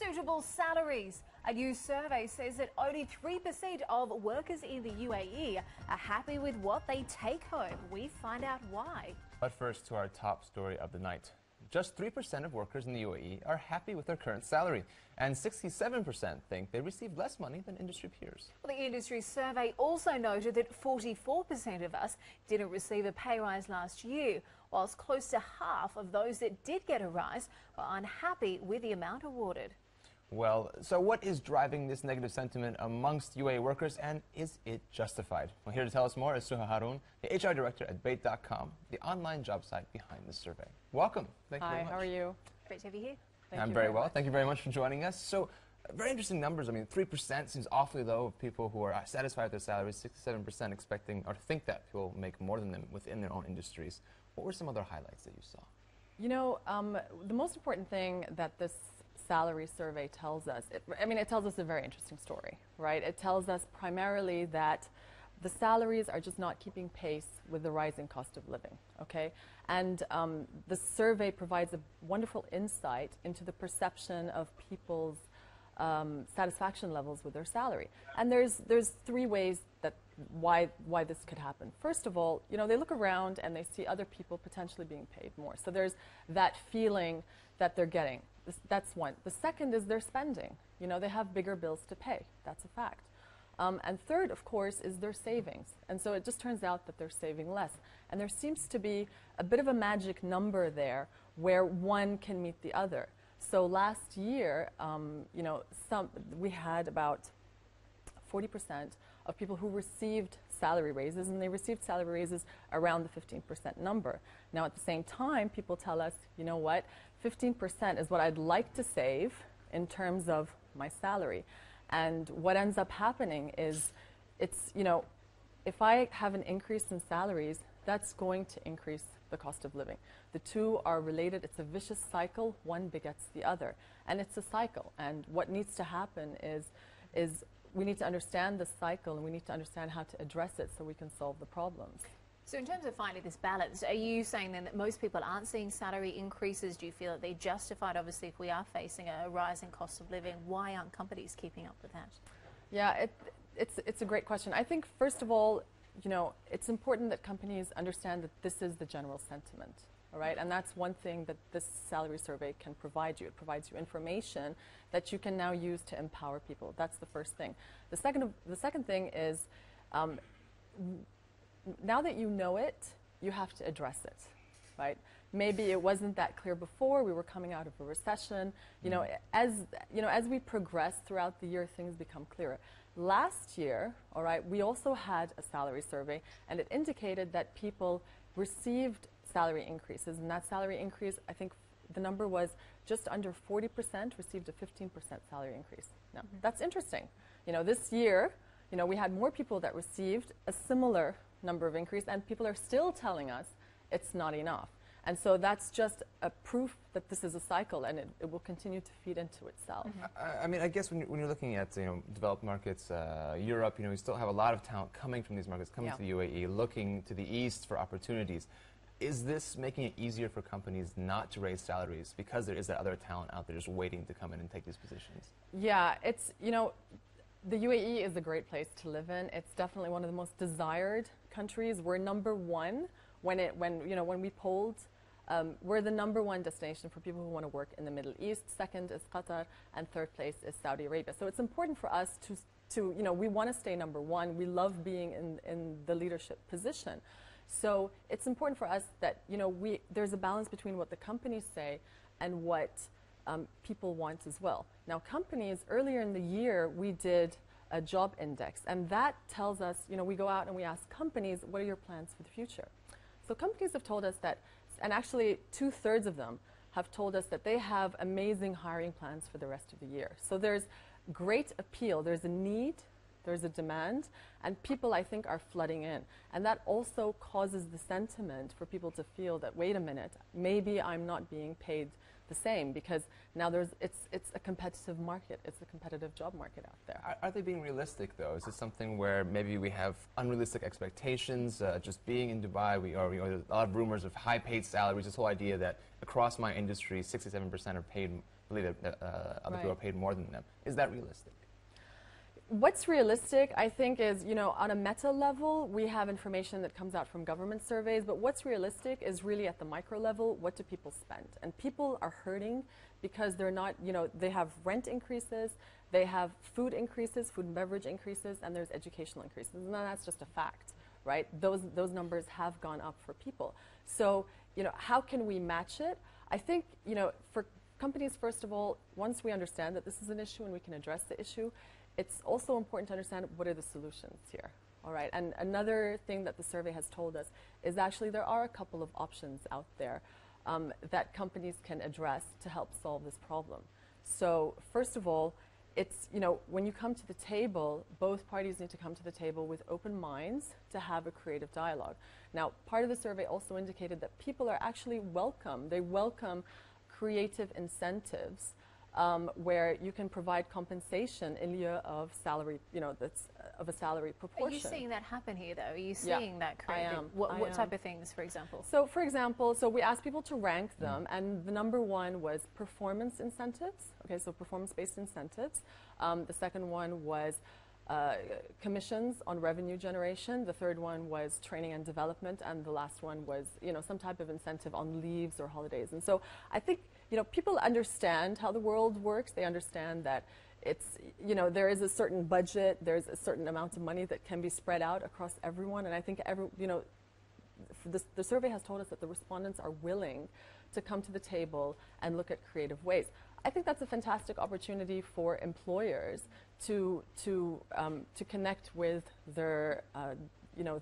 suitable salaries. A new survey says that only 3% of workers in the UAE are happy with what they take home. We find out why. But first, to our top story of the night. Just 3% of workers in the UAE are happy with their current salary, and 67% think they receive less money than industry peers. Well, the industry survey also noted that 44% of us didn't receive a pay rise last year, whilst close to half of those that did get a rise were unhappy with the amount awarded. Well, so what is driving this negative sentiment amongst UAE workers, and is it justified? Well, here to tell us more is Suha Haroun, the HR director at Bayt.com, the online job site behind this survey. Welcome. Thank you very much. Hi, how are you? Great to have you here. I'm very well. Thank you very much for joining us. So, very interesting numbers. I mean, 3% seems awfully low of people who are satisfied with their salaries, 67% expecting or think that people make more than them within their own industries. What were some other highlights that you saw? You know, the most important thing that this salary survey tells us, it tells us a very interesting story, right? It tells us primarily that the salaries are just not keeping pace with the rising cost of living, okay? And the survey provides a wonderful insight into the perception of people's satisfaction levels with their salary. And there's three ways that why this could happen. First of all, you know, they look around and they see other people potentially being paid more. So there's that feeling that they're getting. That's one. The second is their spending. You know, they have bigger bills to pay. That's a fact. And third, of course, is their savings. And so it just turns out that they're saving less. And there seems to be a bit of a magic number there where one can meet the other. So last year, you know, we had about 40% of people who received salary raises, and they received salary raises around the 15% number. Now, at the same time, people tell us, you know what, 15% is what I'd like to save in terms of my salary. And what ends up happening is, it's, you know, if I have an increase in salaries, that's going to increase the cost of living. The two are related. It's a vicious cycle. One begets the other. And it's a cycle. And what needs to happen is we need to understand the cycle, and we need to understand how to address it so we can solve the problems. So in terms of finding this balance, are you saying then that most people aren't seeing salary increases? Do you feel that they're justified? Obviously, if we are facing a rising cost of living, why aren't companies keeping up with that? Yeah, it's a great question. I think, first of all, you know, it's important that companies understand that this is the general sentiment, all right? And that's one thing that this salary survey can provide you. It provides you information that you can now use to empower people. That's the first thing. The second thing is, now that you know it, you have to address it, right? Maybe it wasn't that clear before. We were coming out of a recession. You know, as we progress throughout the year, things become clearer. Last year, all right, we also had a salary survey, and it indicated that people received salary increases, and that salary increase, I think the number was just under 40% received a 15% salary increase. Now, that's interesting. You know, this year, you know, we had more people that received a similar number of increase, and people are still telling us it's not enough. And so that's just a proof that this is a cycle, and it will continue to feed into itself. I mean, I guess when you're looking at, you know, developed markets, Europe, you know, we still have a lot of talent coming from these markets, coming to the UAE, looking to the east for opportunities. Is this making it easier for companies not to raise salaries because there is that other talent out there just waiting to come in and take these positions? Yeah, it's, you know, the UAE is a great place to live in. It's definitely one of the most desired countries. We're number one when we polled. We're the number one destination for people who want to work in the Middle East. Second is Qatar, and third place is Saudi Arabia. So it's important for us to you know, we want to stay number one. We love being in the leadership position. So it's important for us that, you know, there's a balance between what the companies say and what people want as well. Now, companies, earlier in the year, we did a job index, and that tells us, you know, we go out and we ask companies, what are your plans for the future? So companies have told us that, and actually 2/3 of them have told us that they have amazing hiring plans for the rest of the year. So there's great appeal, there's a need, there's a demand, and people, I think, are flooding in. And that also causes the sentiment for people to feel that, wait a minute, maybe I'm not being paid the the same, because now it's a competitive market. It's a competitive job market out there. Are they being realistic, though? Is this something where maybe we have unrealistic expectations? Just being in Dubai, there's a lot of rumors of high-paid salaries. This whole idea that across my industry, 67% are paid. I believe that other people are paid more than them. Is that realistic? What's realistic, I think, is, on a meta level, we have information that comes out from government surveys, but what's realistic is really at the micro level, what do people spend? And people are hurting because they're not, they have rent increases, they have food increases, food and beverage increases, and there's educational increases. And that's just a fact, right? Those numbers have gone up for people. So, how can we match it? I think, for companies, first of all, once we understand that this is an issue and we can address the issue, it's also important to understand what are the solutions here, all right? And another thing that the survey has told us is actually there are a couple of options out there that companies can address to help solve this problem. So first of all, it's, when you come to the table, both parties need to come to the table with open minds to have a creative dialogue. Now, part of the survey also indicated that people are actually welcome. They welcome creative incentives where you can provide compensation in lieu of salary, that's of a salary proportion. Are you seeing that happen here, though? Are you seeing that creative? I am. What type of things, for example? So, for example, we asked people to rank them, and the number one was performance incentives. Okay, so performance-based incentives. The second one was commissions on revenue generation. The third one was training and development, and the last one was, some type of incentive on leaves or holidays. And so, I think, people understand how the world works. They understand that it's, there is a certain budget, there's a certain amount of money that can be spread out across everyone. And I think the survey has told us that the respondents are willing to come to the table and look at creative ways. I think that's a fantastic opportunity for employers to connect with their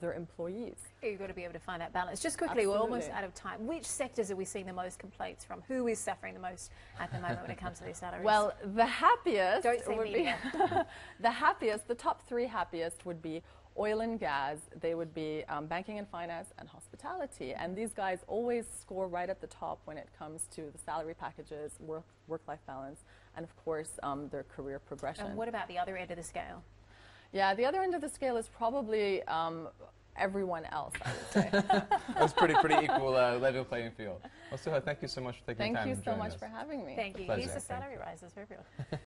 their employees. You've got to be able to find that balance. Just quickly, Absolutely. we're almost out of time. Which sectors are we seeing the most complaints from? Who is suffering the most at the moment when it comes to these salaries? Well, the happiest Don't say would be media. the top three happiest would be oil and gas. They would be banking and finance and hospitality. And these guys always score right at the top when it comes to the salary packages, work-life balance, and of course their career progression. And what about the other end of the scale? Yeah, the other end of the scale is probably everyone else, I would say. That's pretty equal level playing field. Well, Suha, thank you so much for taking the time. Thank you so much us. for having me. Thank you. Pleasure. Here's the salary rises for everyone.